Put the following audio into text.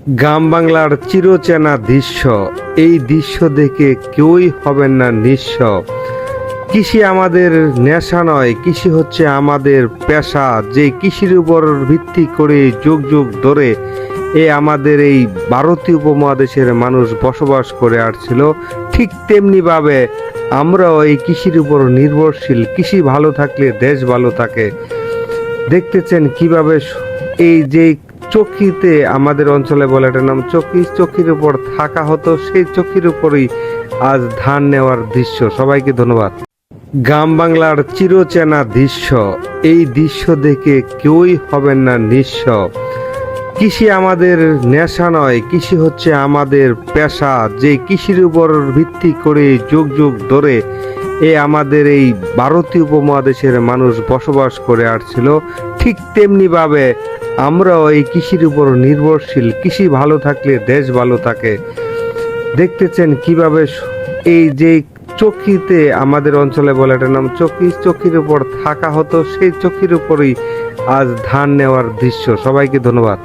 গ্রাম বাংলার চিরচেনা দৃশ্য, এই দৃশ্য দেখে কেউই হবেন না নিঃস্ব। কৃষি আমাদের নেশা নয়, কৃষি হচ্ছে আমাদের পেশা। যে কৃষির উপর ভিত্তি করে যুগ যুগ ধরে আমাদের এই ভারতীয় উপমহাদেশের মানুষ বসবাস করে আসছিল, ঠিক তেমনিভাবে আমরাও এই কৃষির উপর নির্ভরশীল। কৃষি ভালো থাকলে দেশ ভালো থাকে। দেখতেছেন কিভাবে এই যে চকিতে, আমাদের অঞ্চলে বলে এটার নাম চকি, চকির উপর থাকা হতো, সেই চকির উপরই আজ ধান নেওয়ার দৃশ্য। সবাইকে ধন্যবাদ। গ্রাম বাংলার চিরচেনা দৃশ্য, এই দৃশ্য দেখে কেউই হবেন না নিঃস্ব। কৃষি আমাদের নেশা নয়, কৃষি হচ্ছে আমাদের পেশা। যে কৃষির উপর ভিত্তি করে যুগ যুগ ধরে আমাদের এই ভারতীয় উপমহাদেশের মানুষ বসবাস করে আসছিল, ঠিক তেমনিভাবে আমরাও এই কৃষির উপর নির্ভরশীল। কৃষি ভালো থাকলে দেশ ভালো থাকে। দেখতেছেন কিভাবে এই যে চকিতে, আমাদের অঞ্চলে বলে এটার নাম চকি, চকির উপর থাকা হতো, সেই চকির উপরই আজ ধান নেওয়ার দৃশ্য। সবাইকে ধন্যবাদ।